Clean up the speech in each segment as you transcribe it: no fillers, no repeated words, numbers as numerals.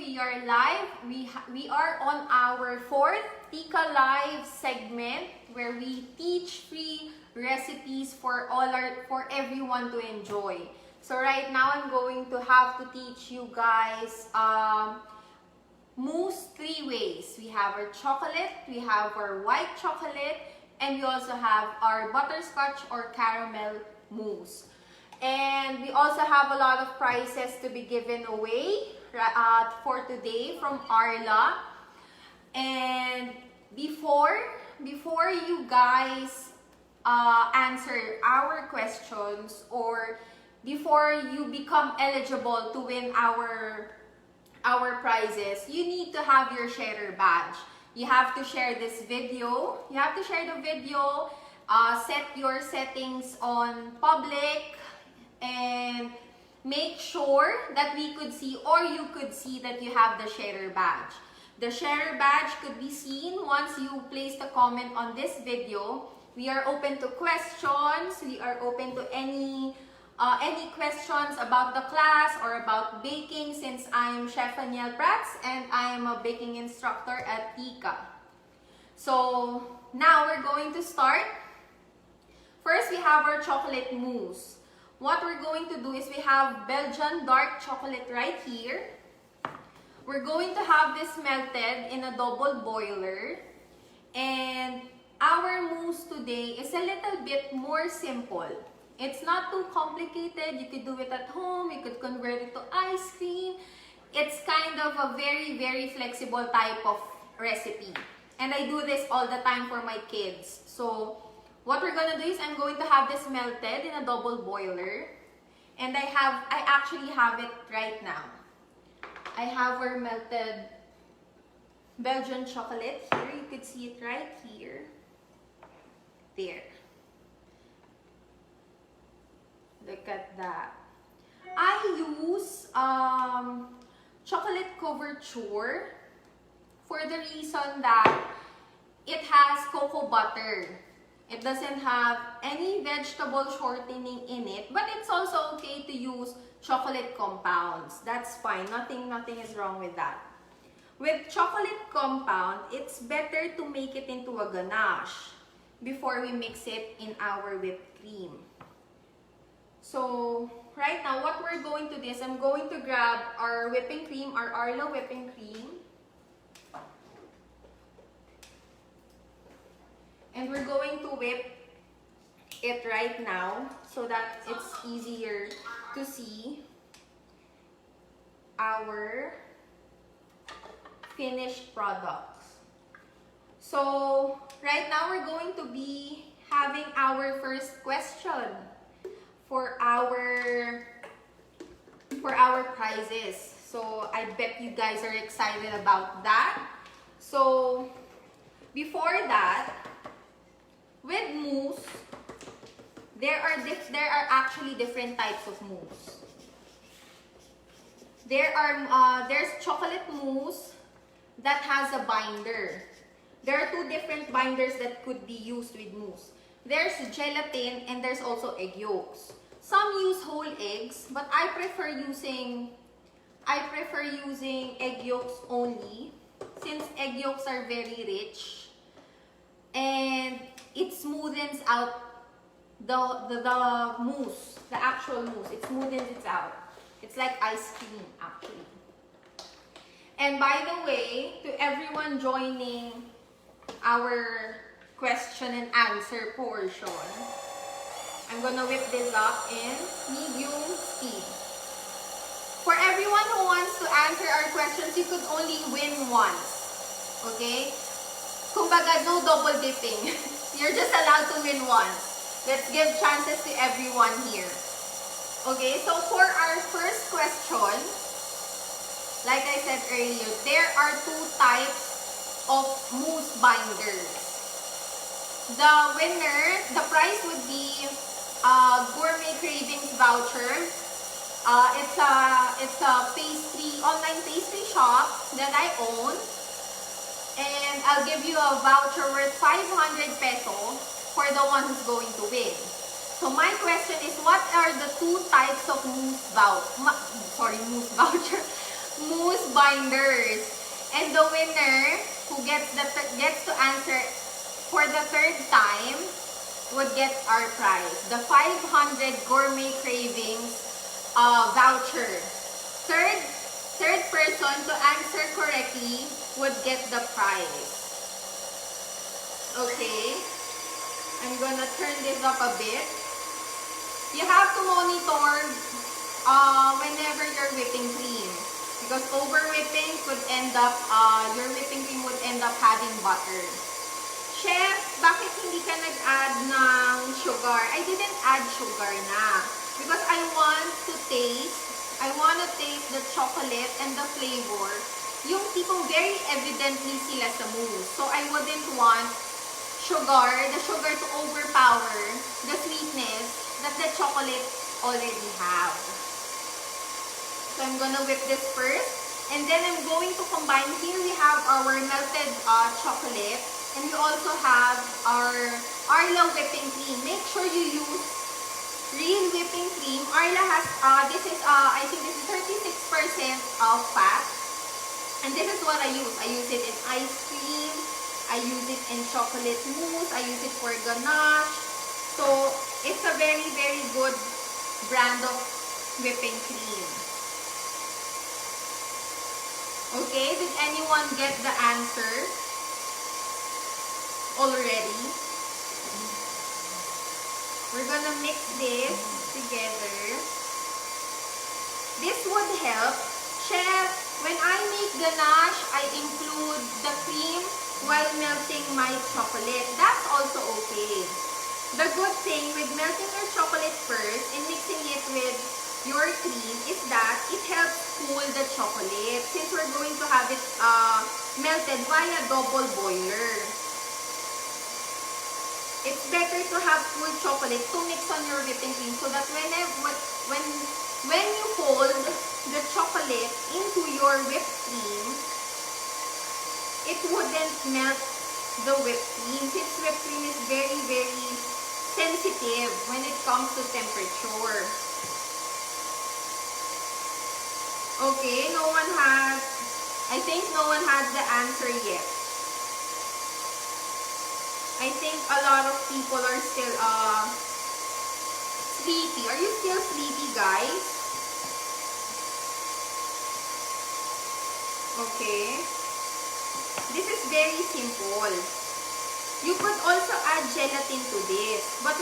we are live. We are on our fourth TEACA Live segment where we teach free recipes for everyone to enjoy. So right now I'm going to have to teach you guys mousse three ways. We have our chocolate, we have our white chocolate, and we also have our butterscotch or caramel mousse. And we also have a lot of prizes to be given away for today from Arla. And before you guys answer our questions, or before you become eligible to win our prizes, you need to have your sharer badge. You have to share this video. You have to share the video, set your settings on public, and make sure that we could see, or you could see, that you have the sharer badge. The sharer badge could be seen once you place the comment on this video. We are open to questions. We are open to any questions about the class or about baking, since I am Chef Anniel and I am a baking instructor at TEACA. So now we're going to start. First, we have our chocolate mousse. What we're going to do is we have Belgian dark chocolate right here. We're going to have this melted in a double boiler. And our mousse today is a little bit more simple. It's not too complicated. You could do it at home. You could convert it to ice cream. It's kind of a very, very flexible type of recipe. And I do this all the time for my kids. So what we're gonna do is I'm going to have this melted in a double boiler. And I actually have it right now. I have our melted Belgian chocolate here. You could see it right here. There. Look at that. I use chocolate couverture for the reason that it has cocoa butter. It doesn't have any vegetable shortening in it, but it's also okay to use chocolate compounds. That's fine. Nothing is wrong with that. With chocolate compound, it's better to make it into a ganache before we mix it in our whipped cream. So right now, what we're going to do is I'm going to grab our whipping cream, our Arla whipping cream. And we're going to whip it right now so that it's easier to see our finished products. So right now we're going to be having our first question for our prizes. So I bet you guys are excited about that. So before that, with mousse, there are actually different types of mousse. There's chocolate mousse that has a binder. There are two different binders that could be used with mousse. There's gelatin and there's also egg yolks. Some use whole eggs, but I prefer using egg yolks only, since egg yolks are very rich and it smoothens out the mousse, the actual mousse. It smoothens it out. It's like ice cream actually. And by the way, to everyone joining our question and answer portion, I'm gonna whip this up in medium speed. For everyone who wants to answer our questions, you could only win once. Okay? Kumbaga, no double dipping. You're just allowed to win once. Let's give chances to everyone here. Okay, so for our first question, like I said earlier, there are two types of mousse binders. The winner, the prize would be Gourmet Cravings voucher. It's a online pastry shop that I own. And I'll give you a voucher worth 500 pesos for the one who's going to win. So my question is, what are the two types of mousse voucher? mousse binders. And the winner who gets to answer for the third time would get our prize, the 500 Gourmet Cravings voucher. Third person to answer correctly would get the prize. Okay, I'm gonna turn this up a bit. You have to monitor whenever you're whipping cream, because over whipping could end up, your whipping cream would end up having butter. Chef, bakit hindi ka nag-add ng sugar? I didn't add sugar na. Because I want to taste the chocolate and the flavor. Yung tipong very evidently sila sa mousse. So I wouldn't want the sugar to overpower the sweetness that the chocolate already have. So I'm gonna whip this first. And then I'm going to combine, here we have our melted chocolate. And we also have our Arla whipping cream. Make sure you use real whipping cream. Arla has, this is, I think this is 36% of fat. And this is what I use. I use it in ice cream. I use it in chocolate mousse. I use it for ganache. So, it's a very, very good brand of whipping cream. Okay, did anyone get the answer already? We're gonna mix this together. This would help. Chef, when I make ganache, I include the cream while melting my chocolate. That's also okay. The good thing with melting your chocolate first and mixing it with your cream is that it helps cool the chocolate, since we're going to have it melted via double boiler. It's better to have cool chocolate to mix on your whipping cream, so that when you fold the chocolate into your whipped cream, it wouldn't melt the whipped cream, since whipped cream is very, very sensitive when it comes to temperature. Okay, I think no one has the answer yet. I think a lot of people are still sleepy. Are you still sleepy, guys? Okay. This is very simple. You could also add gelatin to this. But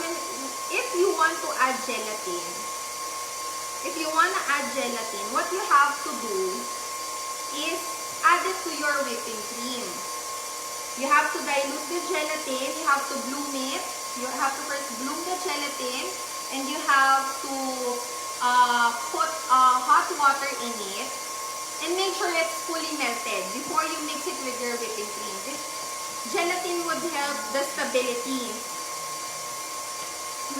if you want to add gelatin, what you have to do is add it to your whipping cream. You have to dilute the gelatin, you have to bloom it. You have to first bloom the gelatin, and you have to put hot water in it, and make sure it's fully melted before you mix it with your whipping cream. This gelatin would help the stability.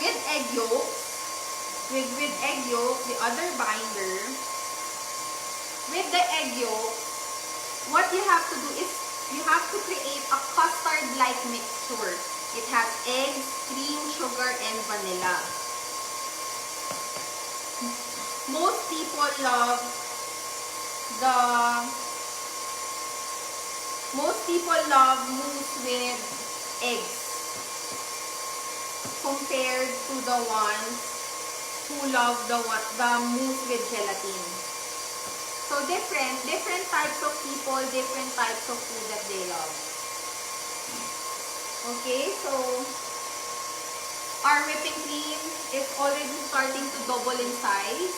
With egg yolks, with egg yolk, the other binder, with the egg yolk, what you have to do is you have to create a custard-like mixture. It has eggs, cream, sugar, and vanilla. Most people love mousse with eggs compared to the ones who love the mousse with gelatin. So different types of people, different types of food that they love. Okay, so our whipping cream is already starting to double in size.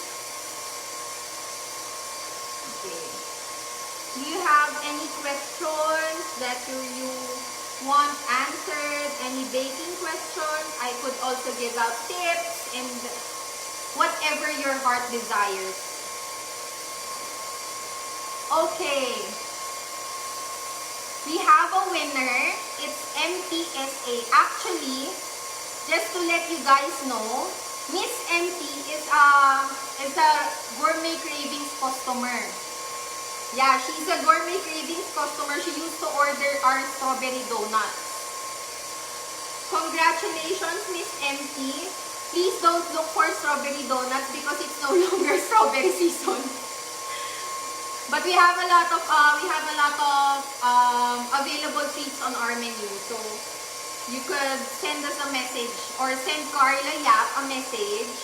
Okay. Do you have any questions that you want answered? Any baking questions? I could also give out tips and whatever your heart desires. Okay, we have a winner. It's MTSA. Actually, just to let you guys know, Miss MT is a Gourmet Cravings customer. Yeah, she's a Gourmet Cravings customer. She used to order our strawberry donuts. Congratulations, Miss MT. Please don't look for strawberry donuts because it's no longer strawberry season. But we have a lot of available treats on our menu. So you could send us a message or send Carla Yap a message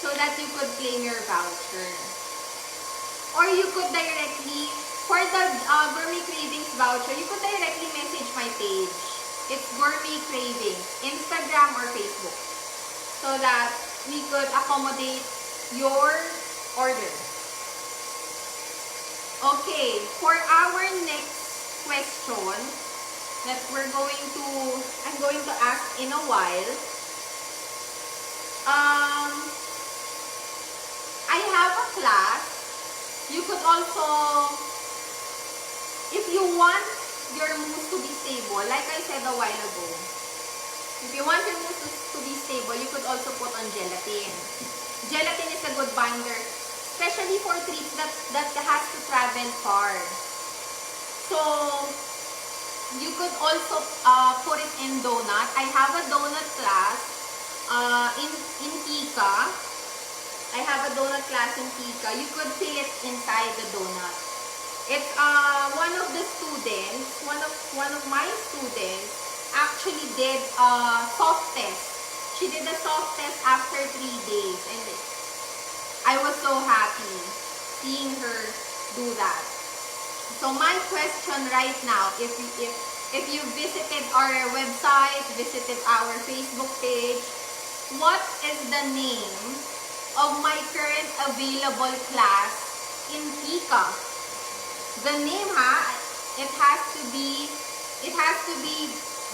so that you could claim your voucher. Or you could directly, for the Gourmet Cravings voucher, you could directly message my page. It's Gourmet Cravings, Instagram or Facebook, so that we could accommodate your order. Okay, for our next question that I'm going to ask in a while. I have a class. You could also, if you want your mousse to be stable, like I said a while ago, if you want your mousse to be stable, you could also put on gelatin. Gelatin is a good binder, especially for treats that has to travel far. So, you could also put it in donut. I have a donut class in TEACA. I have a donut class in TEACA. You could fill it inside the donut. It's one of the students, one of my students actually did a soft test. She did a soft test after 3 days, and I was so happy seeing her do that. So my question right now, if you visited our website, visited our Facebook page, what is the name of my current available class in TEACA? The name, it has to be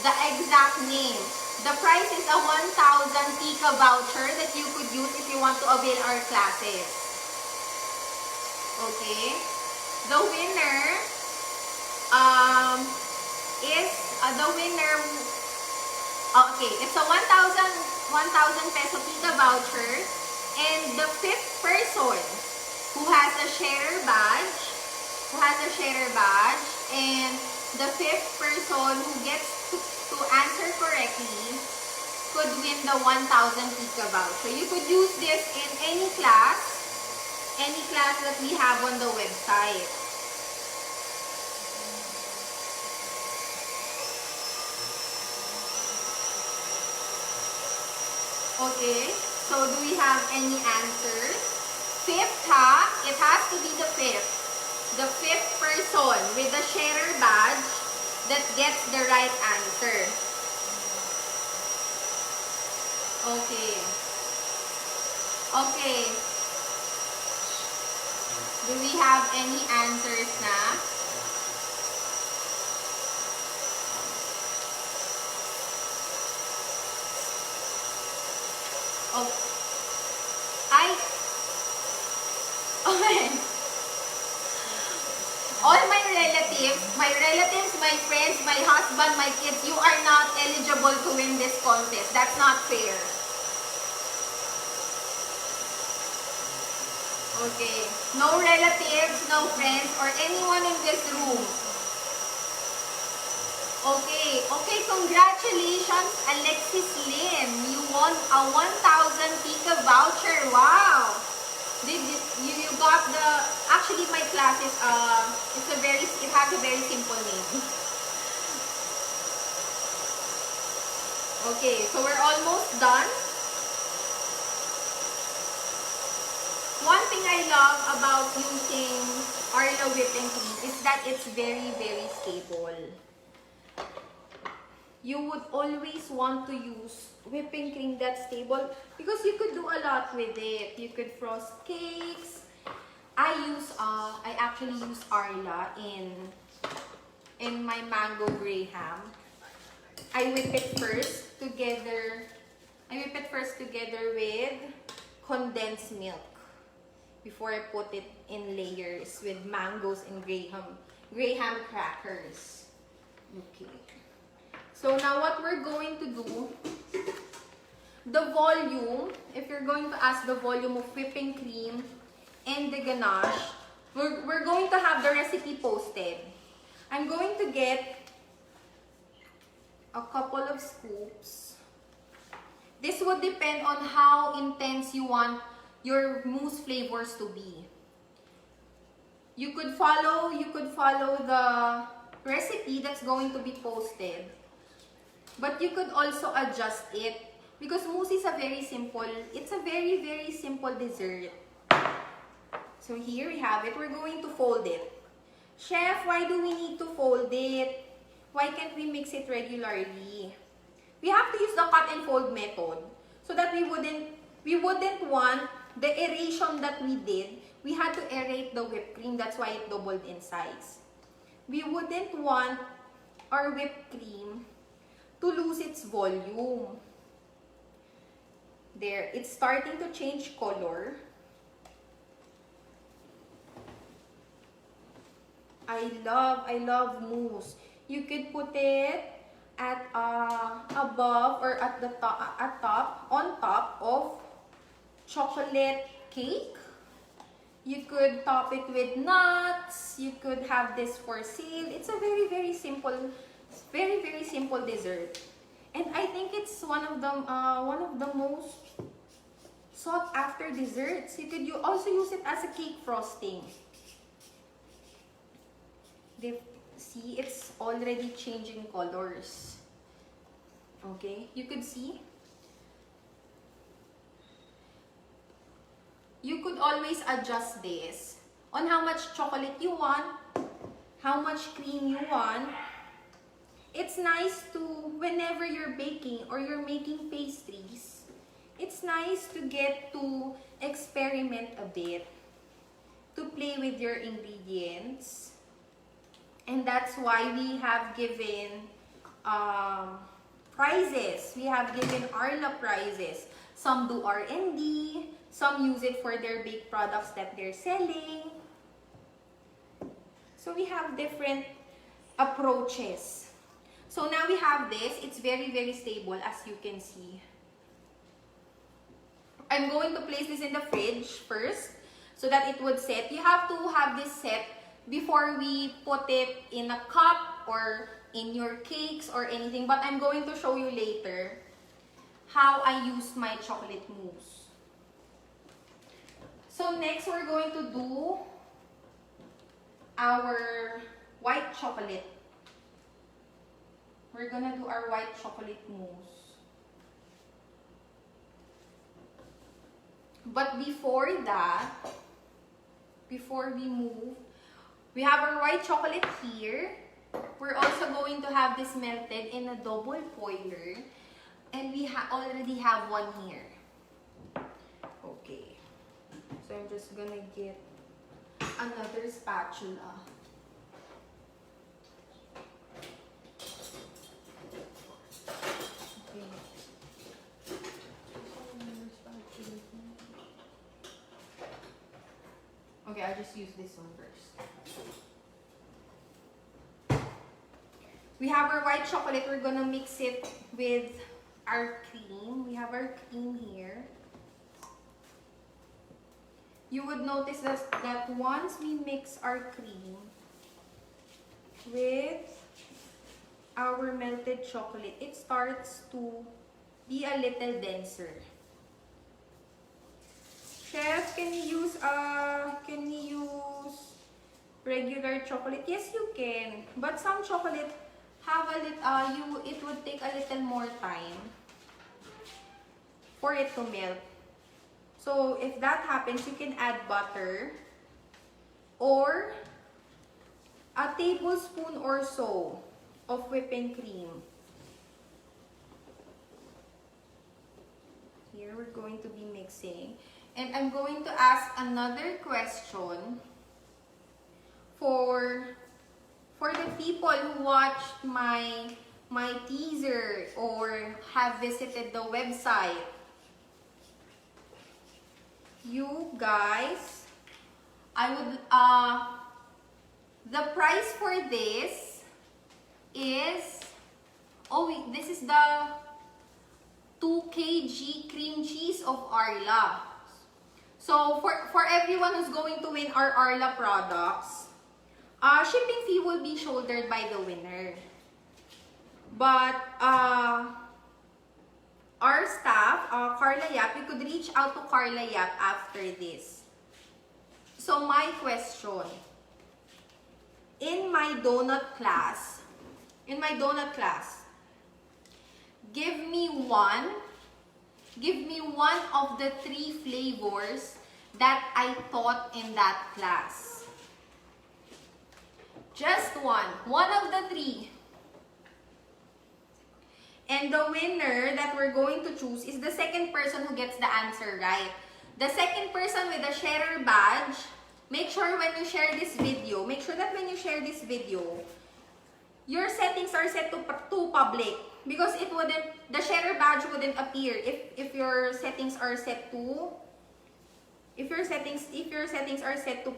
the exact name. The price is a 1,000 TEACA voucher that you could use if you want to avail our classes. Okay? The winner okay, it's a 1,000 peso TEACA voucher, and the 5th person who has a sharer badge, and the 5th person who gets to answer correctly could win the 1,000 TEACA voucher. You could use this in any class that we have on the website. Okay, so do we have any answers? 5th, it has to be the 5th. The 5th person with the sharer badge that gets the right answer. Okay. Okay. Do we have any answers na? Oh. Okay. All my relatives, my friends, my husband, my kids, you are not eligible to win this contest. That's not fair. Okay. No relatives, no friends, or anyone in this room. Okay. Okay, congratulations, Alexis Lin. You won a 1,000 TEACA voucher. Wow. You got the, actually my class is it has a very simple name. Okay, so we're almost done. One thing I love about using Arla whipping cream is that it's very, very stable. You would always want to use whipping cream that's stable because you could do a lot with it. You could frost cakes. I actually use Arla in my mango graham. I whip it first together with condensed milk before I put it in layers with mangoes and graham crackers. Okay. So now what we're going to do, the volume, if you're going to ask the volume of whipping cream and the ganache, we're going to have the recipe posted. I'm going to get a couple of scoops. This would depend on how intense you want your mousse flavors to be. You could follow the recipe that's going to be posted. But you could also adjust it because mousse is it's a very, very simple dessert. So here we have it. We're going to fold it. Chef, why do we need to fold it? Why can't we mix it regularly? We have to use the cut and fold method so that we wouldn't want the aeration that we did. We had to aerate the whipped cream. That's why it doubled in size. We wouldn't want our whipped cream to lose its volume. There, it's starting to change color. I love mousse. You could put it at above or at the top, on top of chocolate cake. You could top it with nuts. You could have this for sale. It's a very, very simple dessert. And I think it's one of the most sought after desserts. You also use it as a cake frosting. See, it's already changing colors. Okay, you could see. You could always adjust this on how much chocolate you want, how much cream you want. It's nice to, whenever you're baking or you're making pastries, it's nice to get to experiment a bit, to play with your ingredients. And that's why we have given prizes. We have given Arla prizes. Some do R&D, some use it for their baked products that they're selling. So we have different approaches. So now we have this. It's very, very stable, as you can see. I'm going to place this in the fridge first so that it would set. You have to have this set before we put it in a cup or in your cakes or anything. But I'm going to show you later how I use my chocolate mousse. So next, we're going to do our white chocolate. We're gonna do our white chocolate mousse. But before that, before we move, we have our white chocolate here. We're also going to have this melted in a double boiler. And we already have one here. Okay. So I'm just gonna get another spatula. Okay, I'll just use this one first. We have our white chocolate. We're gonna mix it with our cream. We have our cream here. You would notice that once we mix our cream with our melted chocolate, it starts to be a little denser. Chef, can you use regular chocolate? Yes, you can. But some chocolate have it would take a little more time for it to melt. So if that happens, you can add butter or a tablespoon or so of whipping cream. Here we're going to be mixing. And I'm going to ask another question for the people who watched my teaser or have visited the website. You guys, the price for this is, this is the 2 kg cream cheese of Arla. So for everyone who's going to win our Arla products, shipping fee will be shouldered by the winner. But our staff, Carla Yap, you could reach out to Carla Yap after this. So my question, in my donut class, give me one of the 3 flavors that I taught in that class. Just one of the 3. And the winner that we're going to choose is the second person who gets the answer right. The second person with the sharer badge, make sure when you share this video, your settings are set to public, because the sharer badge wouldn't appear if your settings are set to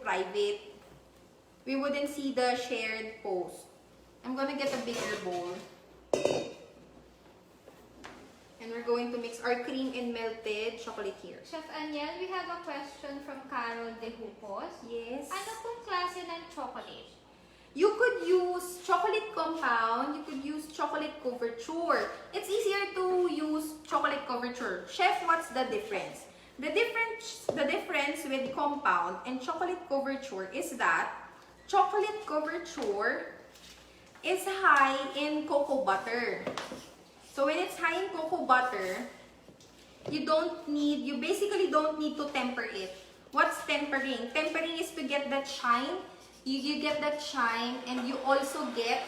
private. We wouldn't see the shared post. I'm gonna get a bigger bowl. And we're going to mix our cream and melted chocolate here. Chef Anniel, we have a question from Carol De Hupos. Yes. Ano pong klase ng chocolate? You could use chocolate compound, you could use chocolate couverture. It's easier to use chocolate couverture. Chef, what's the difference? The difference with compound and chocolate couverture is that chocolate couverture is high in cocoa butter. So when it's high in cocoa butter, you basically don't need to temper it. What's tempering? Tempering is to get that shine. You get that shine, and you also get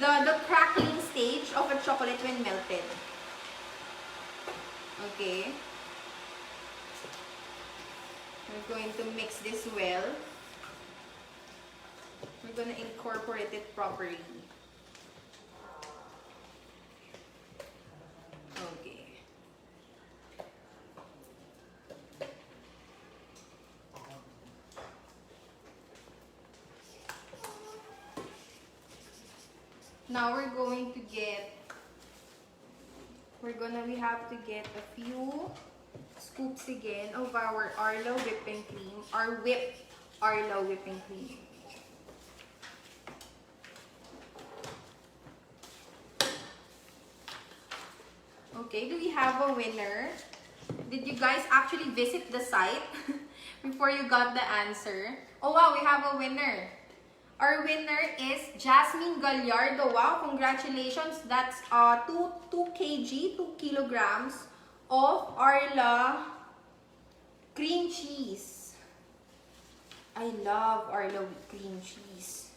the crackling stage of a chocolate when melted. Okay. We're going to mix this well. We're going to incorporate it properly. Okay. Now we have to get a few scoops again of our Arla whipping cream, our whipped Arla whipping cream. Okay, do we have a winner? Did you guys actually visit the site before you got the answer? Oh wow, we have a winner. Our winner is Jasmine Gallardo. Wow, congratulations. That's 2 kilograms of Arla cream cheese. I love Arla cream cheese,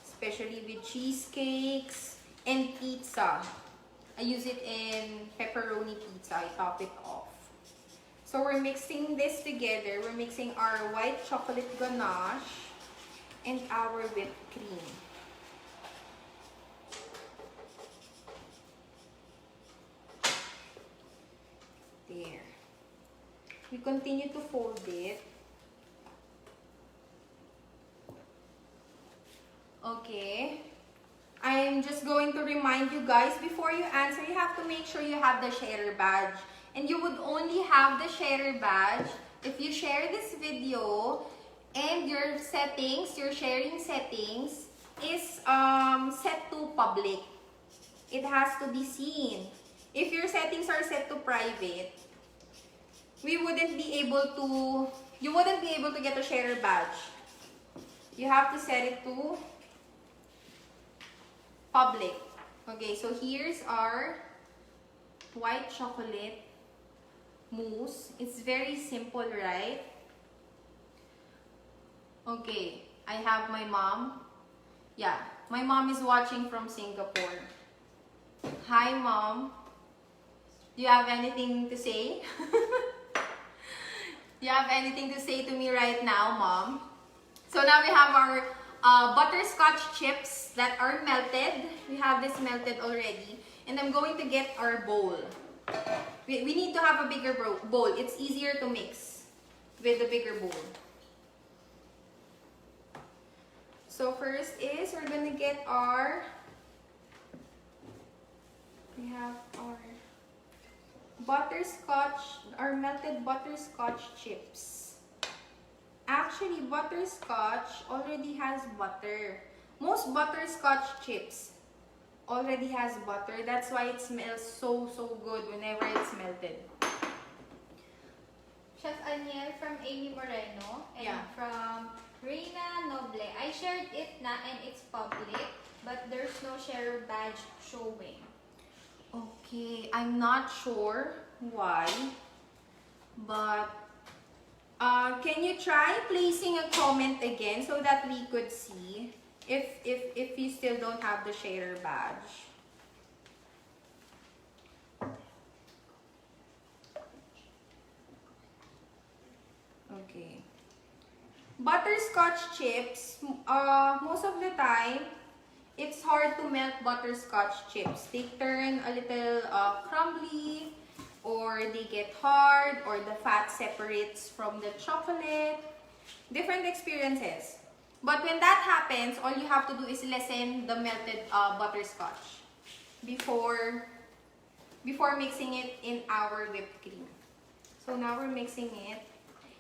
especially with cheesecakes and pizza. I use it in pepperoni pizza. I top it off. So we're mixing this together. We're mixing our white chocolate ganache and our whipped cream. There. We continue to fold it. Okay. I'm just going to remind you guys, before you answer, you have to make sure you have the sharer badge. And you would only have the sharer badge if you share this video and your sharing settings is set to public. It has to be seen. If your settings are set to private, you wouldn't be able to get a sharer badge. You have to set it to public. Okay, so here's our white chocolate mousse. It's very simple, right? Okay, I have my mom. Yeah, my mom is watching from Singapore. Hi, Mom. Do you have anything to say? Do you have anything to say to me right now, Mom? So now we have our butterscotch chips that are melted. We have this melted already. And I'm going to get our bowl. We need to have a bigger bowl. It's easier to mix with the bigger bowl. So first is we're gonna get we have our melted butterscotch chips. Actually, butterscotch already has butter. Most butterscotch chips already has butter. That's why it smells so good whenever it's melted. Chef Anniel from Amy Moreno and from Reina Noble. I share share badge showing. Okay, I'm not sure why, but can you try placing a comment again so that we could see if you still don't have the sharer badge? Okay. Butterscotch chips, most of the time, it's hard to melt butterscotch chips. They turn a little crumbly, or they get hard, or the fat separates from the chocolate. Different experiences. But when that happens, all you have to do is lessen the melted butterscotch before mixing it in our whipped cream. So now we're mixing it.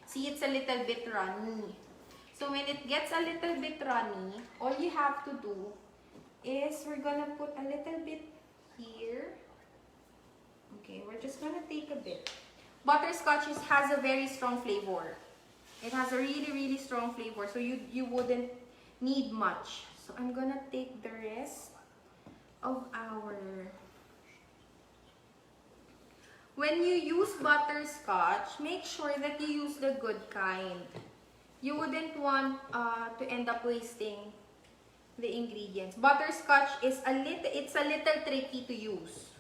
See, it's a little bit runny. So when it gets a little bit runny, all you have to do is we're gonna put a little bit here. Okay, we're just gonna take a bit. Butterscotch has a very strong flavor. It has a really, really strong flavor, so you wouldn't need much. So I'm gonna take the rest of our... When you use butterscotch, make sure that you use the good kind. You wouldn't want to end up wasting the ingredients. Butterscotch is a little tricky to use.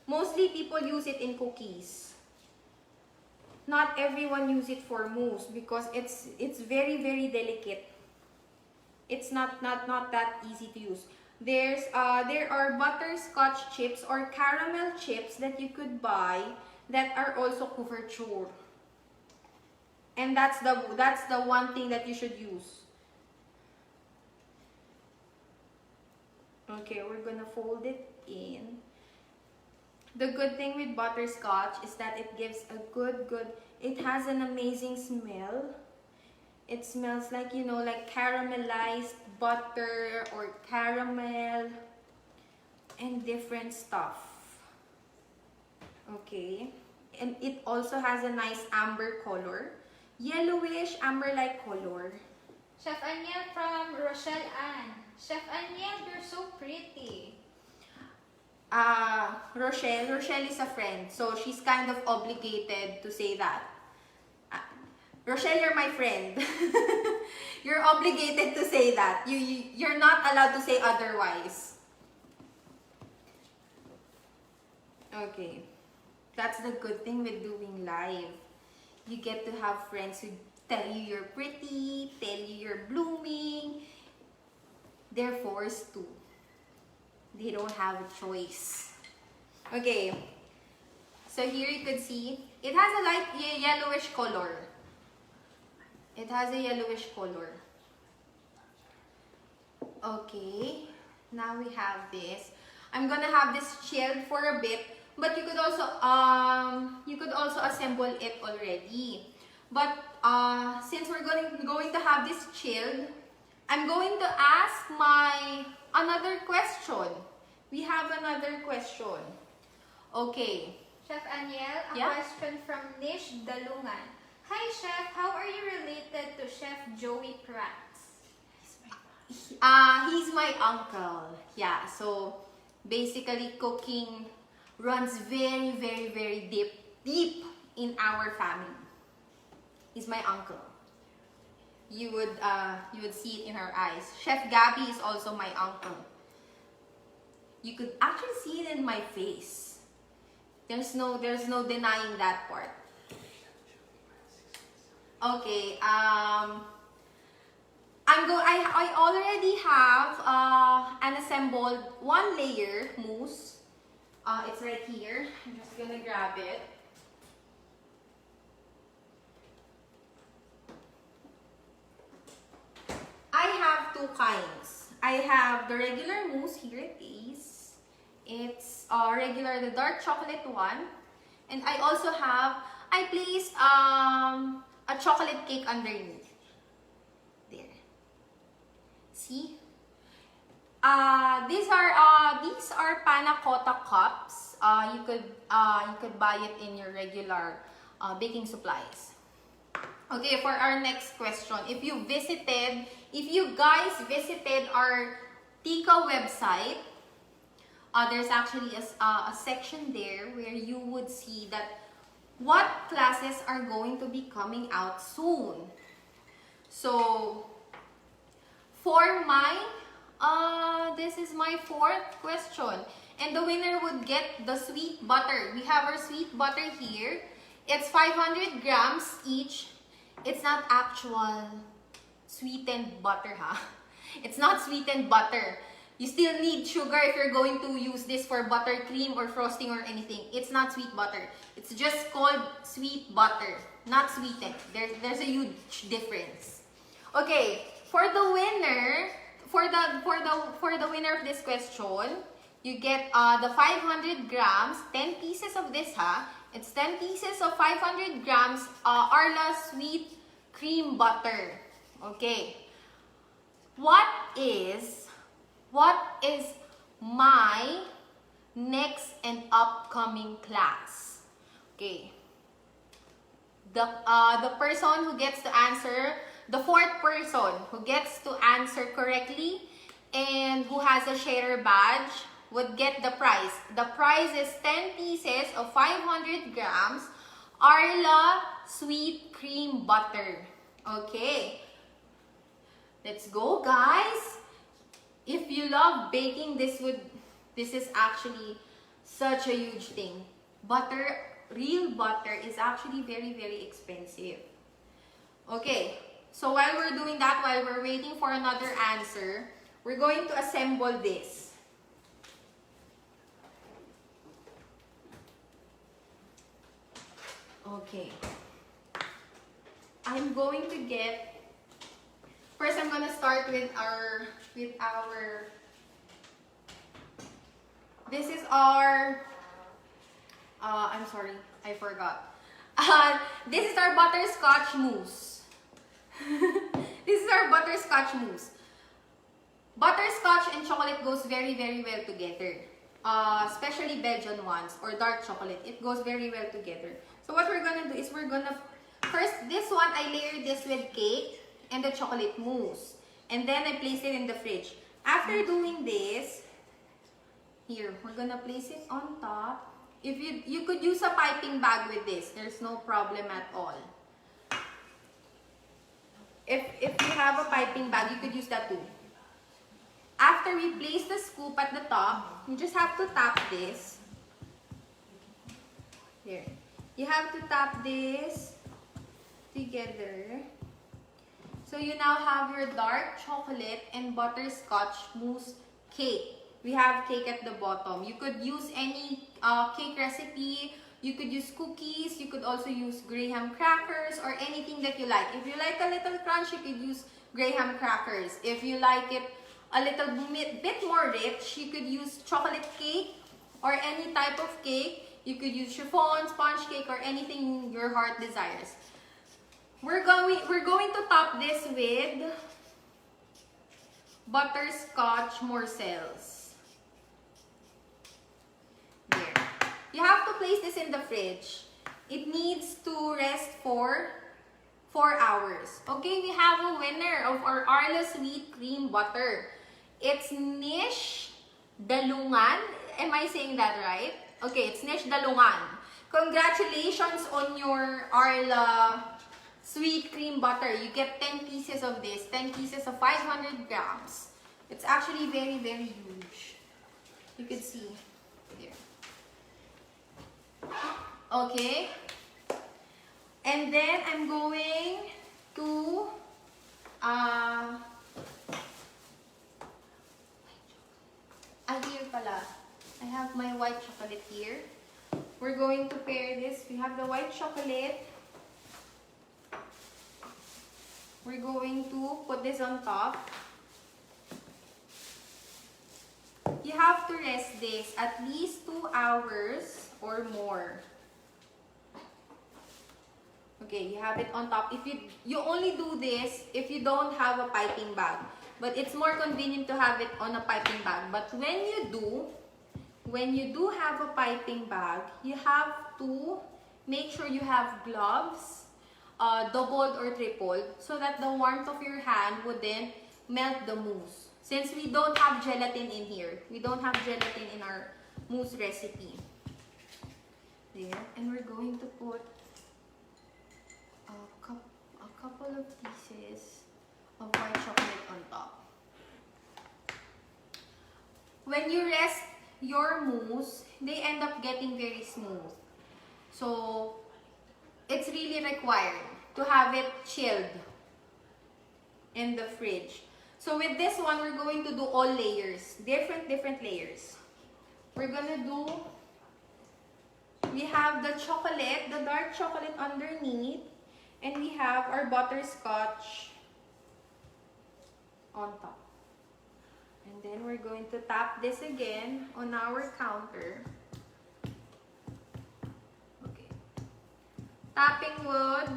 Mostly people use it in cookies. Not everyone use it for mousse because it's very, very delicate. It's not that easy to use. There are butterscotch chips or caramel chips that you could buy that are also couverture. And that's the one thing that you should use. Okay, we're gonna fold it in. The good thing with butterscotch is that it gives a it has an amazing smell. It smells like, you know, like caramelized butter or caramel and different stuff. Okay, and it also has a nice amber color. Yellowish, amber-like color. Chef Anniel from Rochelle Ann. Chef Anniel, you're so pretty. Rochelle is a friend, so she's kind of obligated to say that. Rochelle, you're my friend. You're obligated to say that. You're not allowed to say otherwise. Okay. That's the good thing with doing live. You get to have friends who tell you you're pretty, tell you you're blooming. They're forced to. They don't have a choice. Okay. So here you could see, it has a light yellowish color. It has a yellowish color. Okay. Now we have this. I'm gonna have this chilled for a bit, but you could also assemble it already. But since we're going to have this chilled, I'm going to ask another question. We have another question. Okay. Chef Anniel, a Yeah? question from Nish Dalungan. Hi Chef, how are you related to Chef Joey Prats? He's my uncle. Yeah, so basically cooking runs very, very, very deep in our family. He's my uncle. You would see it in her eyes. Chef Gabby is also my uncle. You could actually see it in my face. There's no denying that part. Okay, I already have an assembled 1 layer mousse. It's right here. I'm just gonna grab it. I have 2 kinds. I have the regular mousse, here it is. It's the dark chocolate one. And I also have, I placed a chocolate cake underneath. There. See? These are panna cotta cups. You could buy it in your regular baking supplies. Okay, for our next question, if you guys visited our TEACA website, there's actually a section there where you would see that what classes are going to be coming out soon. So, for my, this is my fourth question. And the winner would get the sweet butter. We have our sweet butter here. It's 500 grams each. It's not actual sweetened butter, huh? It's not sweetened butter. You still need sugar if you're going to use this for buttercream or frosting or anything. It's not sweet butter. It's just called sweet butter, not sweetened. There's a huge difference. Okay, for the winner, for the winner of this question, you get the 500 grams, 10 pieces of this, huh? It's 10 pieces of 500 grams Arla sweet cream butter. Okay. What is my next and upcoming class? Okay. The person who gets to answer, the fourth person who gets to answer correctly and who has a sharer badge would get the prize. The prize is 10 pieces of 500 grams Arla sweet cream butter. Okay. Let's go, guys. If you love baking, this is actually such a huge thing. Butter, real butter is actually very, very expensive. Okay, so while we're doing that, while we're waiting for another answer, we're going to assemble this. Okay. I'm going to get, first I'm gonna start with our, this is our, I'm sorry, I forgot. This is our butterscotch mousse. This is our butterscotch mousse. Butterscotch and chocolate goes very, very well together. Especially Belgian ones or dark chocolate. It goes very well together. So what we're gonna do is we're gonna, first this one I layered this with cake and the chocolate mousse. And then I place it in the fridge. After doing this, here, we're gonna place it on top. If you could use a piping bag with this. There's no problem at all. If you have a piping bag, you could use that too. After we place the scoop at the top, you just have to tap this. Here. You have to tap this together. So you now have your dark chocolate and butterscotch mousse cake. We have cake at the bottom. You could use any cake recipe. You could use cookies. You could also use graham crackers or anything that you like. If you like a little crunch, you could use graham crackers. If you like it a little bit more rich, you could use chocolate cake or any type of cake. You could use chiffon, sponge cake, or anything your heart desires. We're going to top this with butterscotch morsels. There. You have to place this in the fridge. It needs to rest for 4 hours. Okay, we have a winner of our Arla Sweet Cream Butter. It's Nish Dalungan. Am I saying that right? Okay, it's Nish Dalungan. Congratulations on your Arla Sweet Cream Butter. You get 10 pieces of this. 10 pieces of 500 grams. It's actually very, very huge. You can see there. Okay. And then I'm going to here pala. I have my white chocolate here. We're going to pair this. We have the white chocolate. We're going to put this on top. You have to rest this at least 2 hours or more. Okay, you have it on top. If you only do this if you don't have a piping bag. But it's more convenient to have it on a piping bag. But when you do have a piping bag, you have to make sure you have gloves, doubled or tripled, so that the warmth of your hand wouldn't melt the mousse. Since we don't have gelatin in here. We don't have gelatin in our mousse recipe. There. And we're going to put a couple of pieces of white chocolate on top. When you rest your mousse, they end up getting very smooth. So, it's really required to have it chilled in the fridge. So with this one, we're going to do all layers. Different layers. We're gonna do, we have the chocolate, the dark chocolate underneath, and we have our butterscotch on top. And then we're going to tap this again on our counter. Okay. Tapping would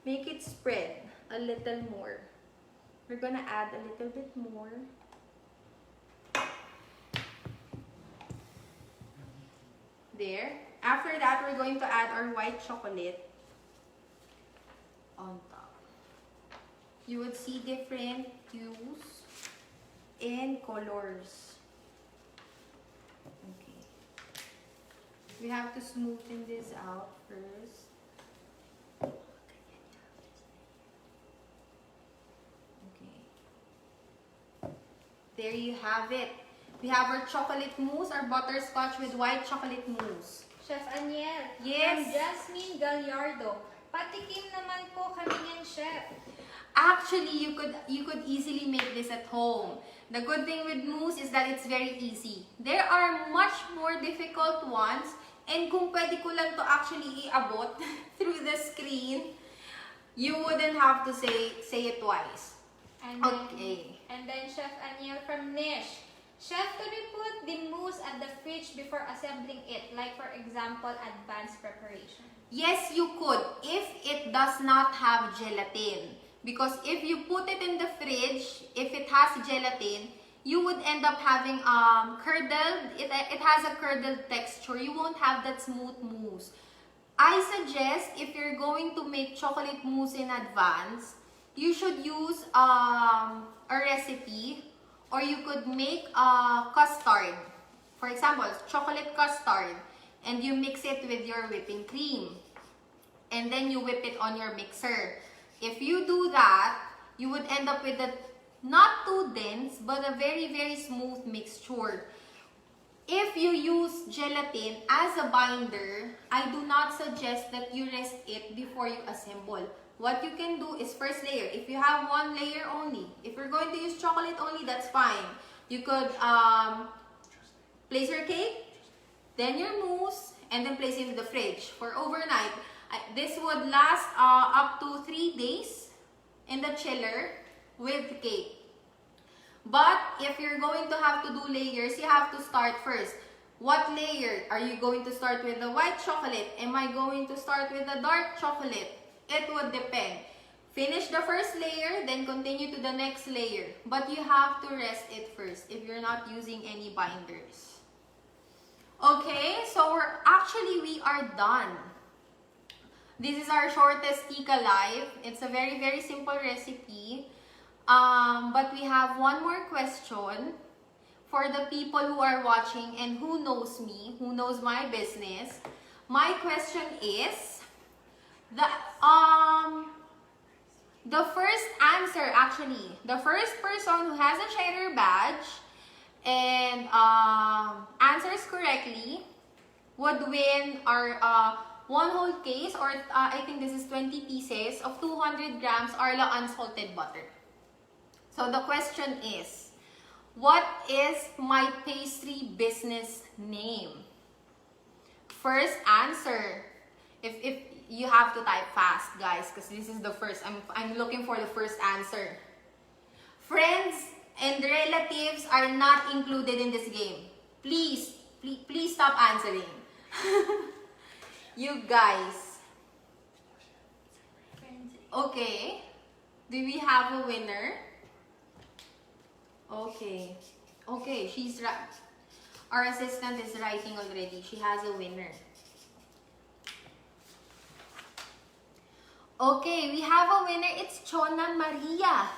make it spread a little more. We're gonna add a little bit more. There. After that, we're going to add our white chocolate on top. You would see different hues and colors. Okay. We have to smoothen this out first. There you have it. We have our chocolate mousse, our butterscotch with white chocolate mousse. Chef Anniel. Yes. From Jasmine Gallardo. Patikim naman po kami niyan, Chef. Actually, you could easily make this at home. The good thing with mousse is that it's very easy. There are much more difficult ones, and kung pwede ko lang to actually iabot through the screen, you wouldn't have to say it twice. And Okay. then Chef Anniel from Nish. Chef, could we put the mousse at the fridge before assembling it? Like for example, advanced preparation. Yes, you could if it does not have gelatin. Because if you put it in the fridge, if it has gelatin, you would end up having curdled, it has a curdled texture. You won't have that smooth mousse. I suggest if you're going to make chocolate mousse in advance, you should use a recipe, or you could make custard. For example, chocolate custard, and you mix it with your whipping cream. And then you whip it on your mixer. If you do that, you would end up with a not too dense, but a very, very smooth mixture. If you use gelatin as a binder, I do not suggest that you rest it before you assemble. What you can do is first layer. If you have one layer only, if you're going to use chocolate only, that's fine. You could place your cake, then your mousse, and then place it in the fridge for overnight. This would last up to 3 days in the chiller with cake. But if you're going to have to do layers, you have to start first. What layer? Are you going to start with the white chocolate? Am I going to start with the dark chocolate? It would depend. Finish the first layer, then continue to the next layer. But you have to rest it first if you're not using any binders. Okay, so we are done. This is our shortest TEACA live. It's a very, very simple recipe. But we have one more question for the people who are watching and who knows me, who knows my business. My question is, the first answer, actually, the first person who has a cheddar badge and answers correctly would win our one whole case, or I think this is 20 pieces of 200 grams Arla unsalted butter. So the question is, what is my pastry business name? First answer. If you have to type fast, guys, because this is the first. I'm looking for the first answer. Friends and relatives are not included in this game. Please stop answering. You guys. Okay. Do we have a winner? Okay. Okay, she's right. Our assistant is writing already. She has a winner. Okay, we have a winner. It's Chona Maria.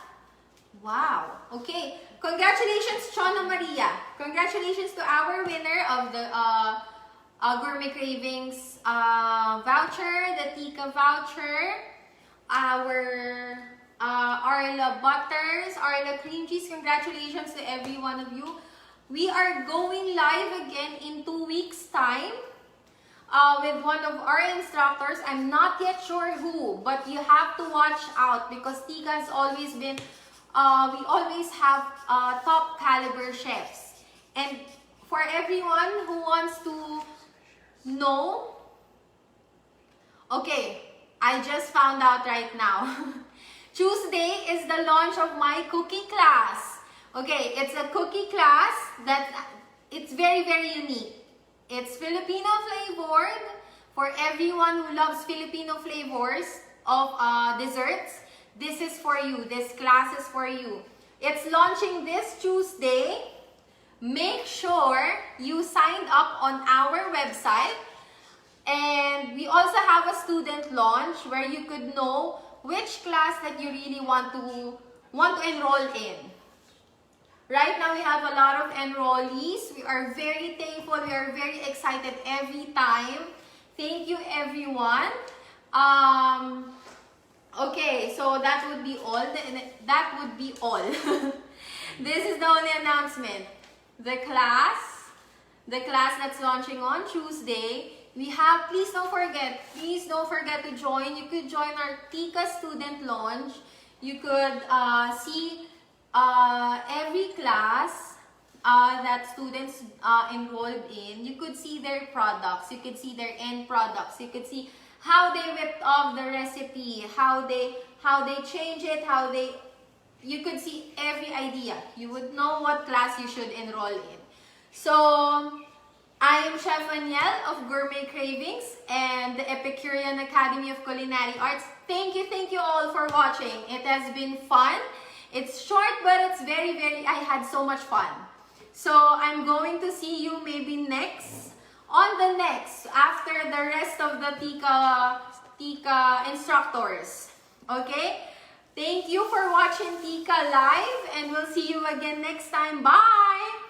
Wow. Okay, Congratulations, Chona Maria. Congratulations to our winner of the Gourmet Cravings voucher, the TEACA voucher, our Arla Butters, Arla Cream Cheese. Congratulations to every one of you. We are going live again in 2 weeks' time with one of our instructors. I'm not yet sure who, but you have to watch out because TEACA has always been, we always have top caliber chefs. And for everyone who wants to know, okay, I just found out right now. Tuesday is the launch of my cooking class. Okay, it's a cookie class that it's very, very unique. It's Filipino flavored for everyone who loves Filipino flavors of desserts. This is for you. This class is for you. It's launching this Tuesday. Make sure you signed up on our website. And we also have a student launch where you could know which class that you really want to enroll in. Right now, we have a lot of enrollees. We are very thankful. We are very excited every time. Thank you, everyone. Okay, so that would be all. That would be all. This is the only announcement. The class that's launching on Tuesday. We have, please don't forget to join. You could join our TEACA student launch. You could see every class that students enrolled in. You could see their products, you could see their end products, you could see how they whipped off the recipe, how they change it, you could see every idea. You would know what class you should enroll in. So I am Chef Anniel of Gourmet Cravings and the Epicurean Academy of Culinary Arts. Thank you all for watching. It has been fun. It's short, but it's very, I had so much fun. So I'm going to see you maybe after the rest of the TEACA instructors. Okay? Thank you for watching TEACA Live, and we'll see you again next time. Bye!